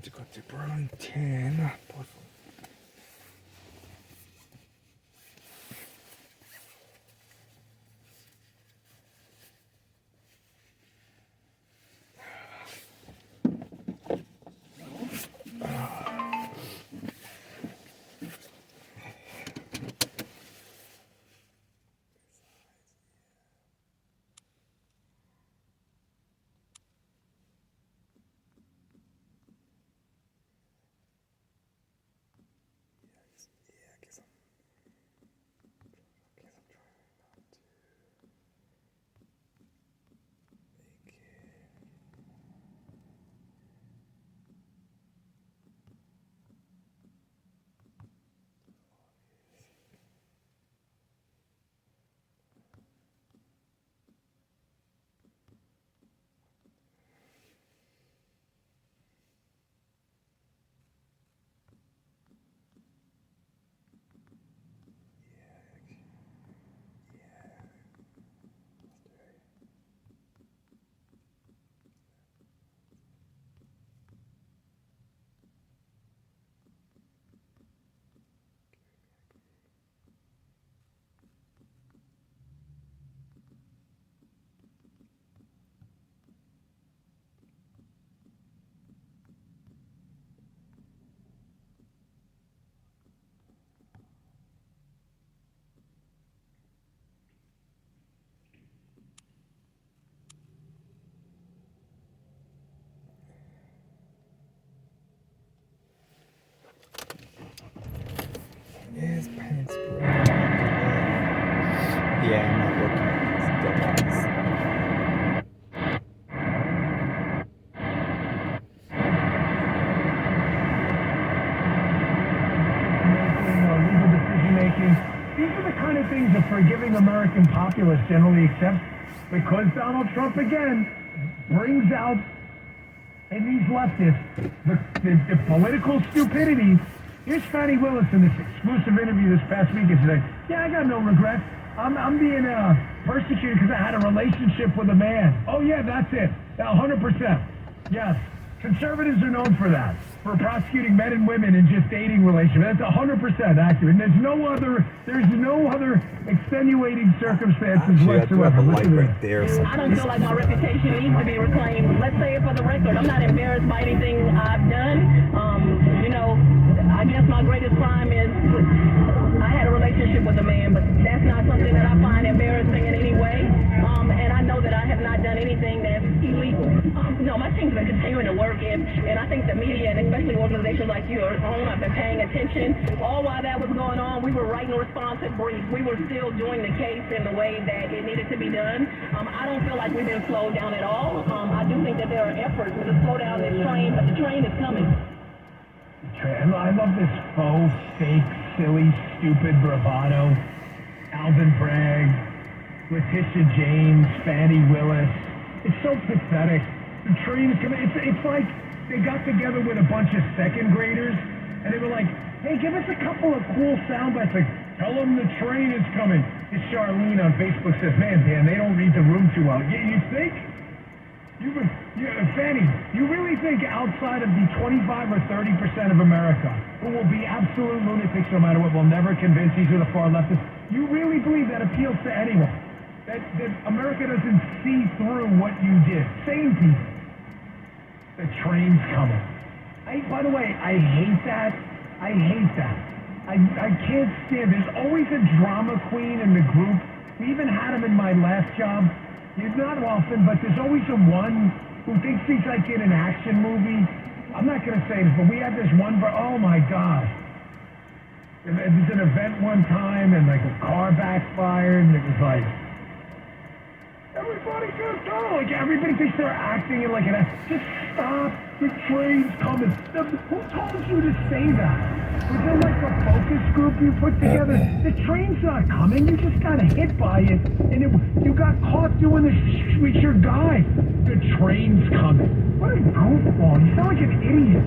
Tylko ty Burlington, por favor. Yes, pants, bro. Yeah, I'm not looking at these dumbass. Legal decision making. These are the kind of things a forgiving American populace generally accepts because Donald Trump again brings out in these leftists the political stupidity. Here's Fannie Willis in this exclusive interview this past week and said, yeah, I got no regrets. I'm being persecuted because I had a relationship with a man. Oh yeah, that's it. 100%. Yes. Conservatives are known for that, for prosecuting men and women in just dating relationships. That's 100% accurate. And there's no other extenuating circumstances whatsoever. Light right there. I don't feel like my reputation needs to be reclaimed. Let's say it for the record. I'm not embarrassed by anything I've done. I guess my greatest crime is I had a relationship with a man, but that's not something that I find embarrassing in any way. And I know that I have not done anything that's illegal. No, my team's been continuing to work, and I think the media, and especially organizations like yours, have been paying attention. All while that was going on, we were writing responsive briefs. We were still doing the case in the way that it needed to be done. I don't feel like we've been slowed down at all. I do think that there are efforts to slow down this train, but the train is coming. I love this faux, fake, silly, stupid bravado. Alvin Bragg, Letitia James, Fannie Willis. It's so pathetic. The train is coming. It's like they got together with a bunch of second graders and they were like, hey, give us a couple of cool sound bites. Like, tell them the train is coming. This Charlene on Facebook says, man, Dan, they don't read the room too well. You think? Fanny, you really think outside of the 25 or 30% of America who will be absolute lunatics no matter what, will never convince these are the far leftists, you really believe that appeals to anyone? That America doesn't see through what you did? Sane people. The train's coming. By the way, I hate that. I can't stand. There's always a drama queen in the group. We even had him in my last job. It's not often, but there's always a one who thinks he's like in an action movie. I'm not going to say this, but we had this one, oh my God. It was an event one time and like a car backfired and it was like, everybody just go. Like everybody thinks they're acting in like an, just stop, the train's coming. Who told you to say that? Was there like a focus group you put together? The train's not coming. You just got hit by it, and you got caught doing this with your guy. The train's coming. What a goofball. You sound like an idiot.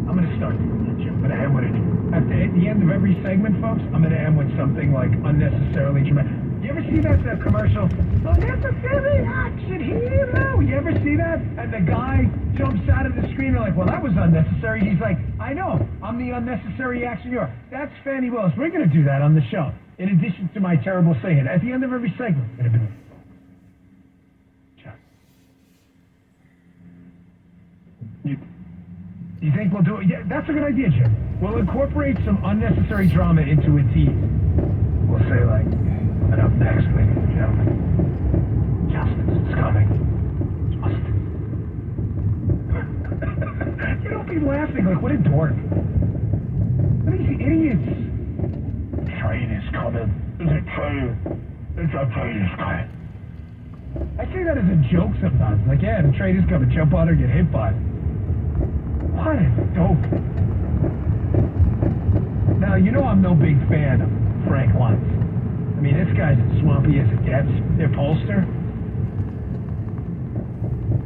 I'm going to start doing that, Jim. I'm going to end with it. At the end of every segment, folks, I'm going to end with something like unnecessarily dramatic. You ever see that commercial? Unnecessary action hero. You ever ever see that? And the guy jumps out of the screen and like, well, that was unnecessary. He's like, I know, I'm the unnecessary action hero. That's Fannie Willis. We're going to do that on the show. In addition to my terrible singing. At the end of every segment, we're going to be You think we'll do it? Yeah, that's a good idea, Jim. We'll incorporate some unnecessary drama into a tease. We'll say like, and up next, ladies and gentlemen, justice is coming. Justice. You don't be laughing like, what a dork. What are these idiots? The train is coming. There's a train. There's a train is coming. I say that as a joke sometimes. Like, yeah, the train is coming. Jump on it or get hit by it. What a dope. Now, you know I'm no big fan of Frank Luntz. I mean, this guy's as swampy as it gets. Their pollster.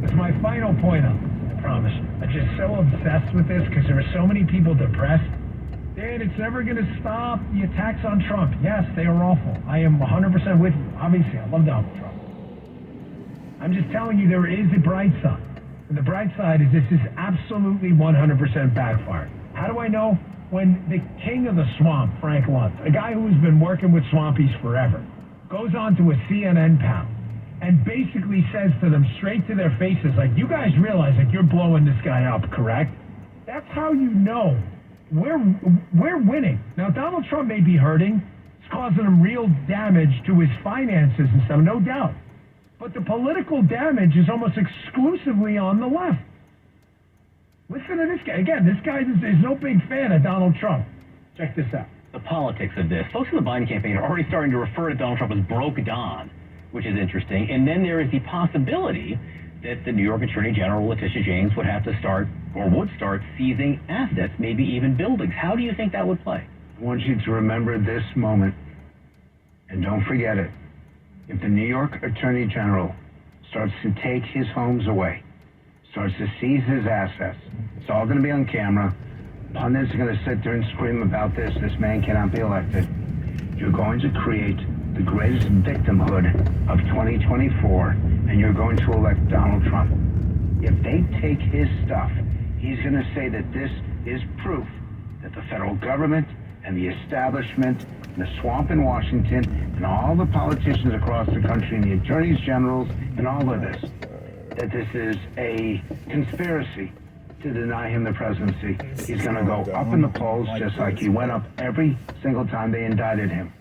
It's my final point on this, I promise you. I'm just so obsessed with this because there are so many people depressed. Dan, it's never going to stop the attacks on Trump. Yes, they are awful. I am 100% with you. Obviously, I love Donald Trump. I'm just telling you there is a bright side. And the bright side is this is absolutely 100% backfired. How do I know? When the king of the swamp, Frank Luntz, a guy who's been working with swampies forever, goes on to a CNN panel and basically says to them straight to their faces, like, you guys realize that you're blowing this guy up, correct? That's how you know we're winning. Now, Donald Trump may be hurting. It's causing him real damage to his finances and stuff, no doubt. But the political damage is almost exclusively on the left. Listen to this guy. Again, this guy is no big fan of Donald Trump. Check this out. The politics of this. Folks in the Biden campaign are already starting to refer to Donald Trump as broke Don, which is interesting. And then there is the possibility that the New York Attorney General, Letitia James, would have to start, or would start, seizing assets, maybe even buildings. How do you think that would play? I want you to remember this moment, and don't forget it. If the New York Attorney General starts to take his homes away, starts to seize his assets, it's all going to be on camera. Pundits are going to sit there and scream about this. This man cannot be elected. You're going to create the greatest victimhood of 2024, and you're going to elect Donald Trump. If they take his stuff, he's going to say that this is proof that the federal government and the establishment and the swamp in Washington and all the politicians across the country and the attorneys generals and all of this, that this is a conspiracy to deny him the presidency. He's going to go up in the polls just like he went up every single time they indicted him.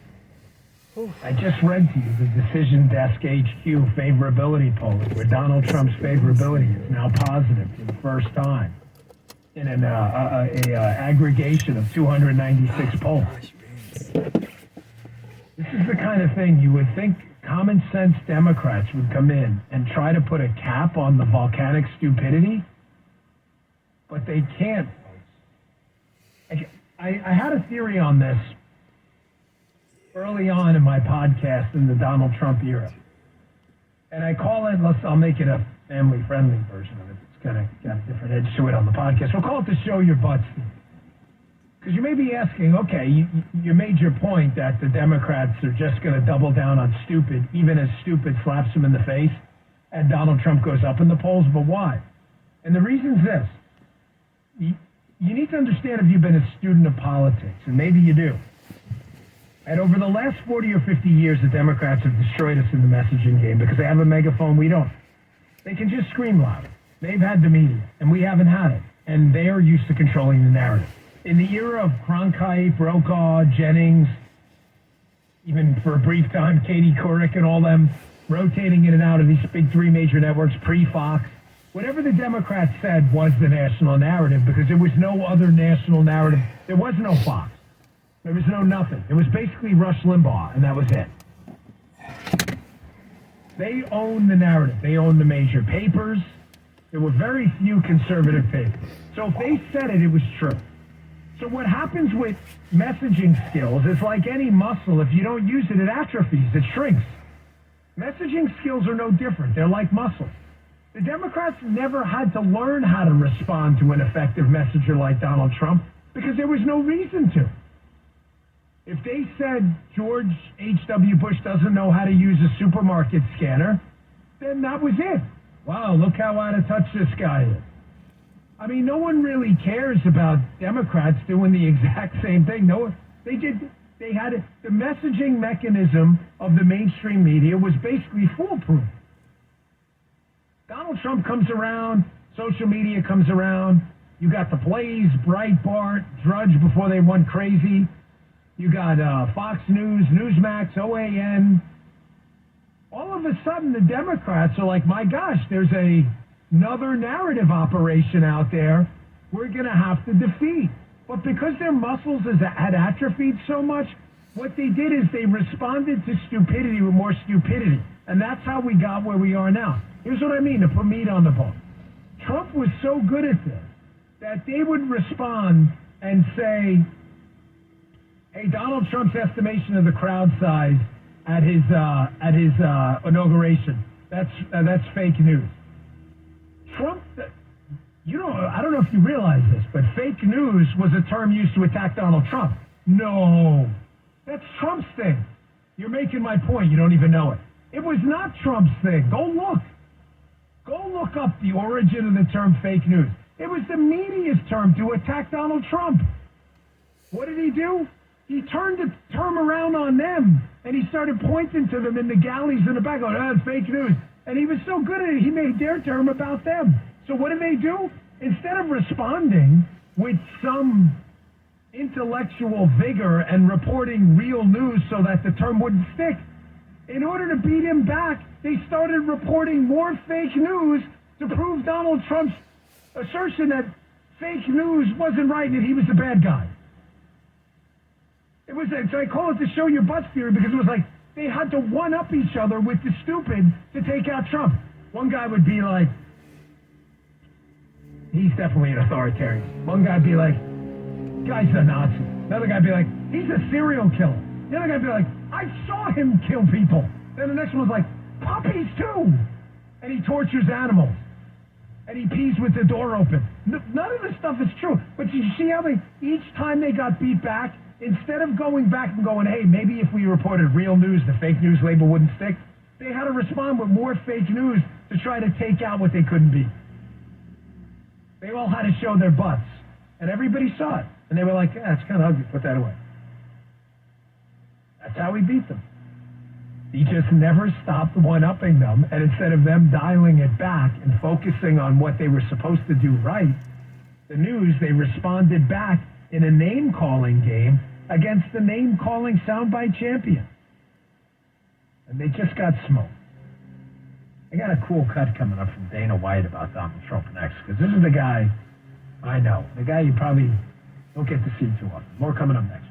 I just read to you the Decision Desk HQ favorability polling, where Donald Trump's favorability is now positive for the first time in an aggregation of 296 polls. This is the kind of thing you would think common sense Democrats would come in and try to put a cap on the volcanic stupidity, but they can't. I had a theory on this early on in my podcast in the Donald Trump era. And I call it, I'll make it a family-friendly version of it. It's kind of got a different edge to it on the podcast. We'll call it the Show Your Butts thing. Because you may be asking, okay, you made your point that the Democrats are just going to double down on stupid, even as stupid slaps them in the face, and Donald Trump goes up in the polls, but why? And the reason's this. You need to understand if you've been a student of politics, and maybe you do. And over the last 40 or 50 years, the Democrats have destroyed us in the messaging game because they have a megaphone, we don't. They can just scream louder. They've had the media, and we haven't had it. And they are used to controlling the narrative. In the era of Cronkite, Brokaw, Jennings, even for a brief time, Katie Couric and all them, rotating in and out of these big three major networks, pre-Fox, whatever the Democrats said was the national narrative because there was no other national narrative. There was no Fox. There was no nothing. It was basically Rush Limbaugh, and that was it. They owned the narrative. They owned the major papers. There were very few conservative papers. So if they said it, it was true. So what happens with messaging skills is like any muscle. If you don't use it, it atrophies. It shrinks. Messaging skills are no different. They're like muscles. The Democrats never had to learn how to respond to an effective messenger like Donald Trump because there was no reason to. If they said George H.W. Bush doesn't know how to use a supermarket scanner, then that was it. wow, look how out of touch this guy is. I mean, no one really cares about Democrats doing the exact same thing. No, they had the messaging mechanism of the mainstream media was basically foolproof. Donald Trump comes around, social media comes around. You got the Blaze, Breitbart, Drudge before they went crazy. You got Fox News, Newsmax, OAN. All of a sudden, the Democrats are like, my gosh, there's another narrative operation out there we're going to have to defeat. But because their muscles had atrophied so much, what they did is they responded to stupidity with more stupidity. And that's how we got where we are now. Here's what I mean, to put meat on the bone. Trump was so good at this that they would respond and say, hey, Donald Trump's estimation of the crowd size at his inauguration, that's fake news. Trump, I don't know if you realize this, but fake news was a term used to attack Donald Trump. No, that's Trump's thing. You're making my point. You don't even know it. It was not Trump's thing. Go look up the origin of the term fake news. It was the media's term to attack Donald Trump. What did he do? He turned the term around on them, and he started pointing to them in the galleys in the back, going, that's fake news. And he was so good at it, he made their term about them. So what did they do? Instead of responding with some intellectual vigor and reporting real news so that the term wouldn't stick, in order to beat him back, they started reporting more fake news to prove Donald Trump's assertion that fake news wasn't right and that he was the bad guy. It was, so I call it the show your butts theory, because it was like they had to one-up each other with the stupid to take out Trump. One guy would be like, he's definitely an authoritarian. One guy would be like, guy's a Nazi. Another guy would be like, he's a serial killer. The other guy would be like, I saw him kill people. Then the next one was like, puppies too. And he tortures animals. And he pees with the door open. None of this stuff is true. But you see how each time they got beat back, instead of going back and going, hey, maybe if we reported real news, the fake news label wouldn't stick, they had to respond with more fake news to try to take out what they couldn't be. They all had to show their butts. And everybody saw it. And they were like, yeah, it's kind of ugly. Put that away. That's how he beat them. He just never stopped one-upping them. And instead of them dialing it back and focusing on what they were supposed to do right, the news, they responded back in a name-calling game against the name-calling soundbite champion. And they just got smoked. I got a cool cut coming up from Dana White about Donald Trump next, because this is the guy I know. The guy you probably don't get to see too often. More coming up next.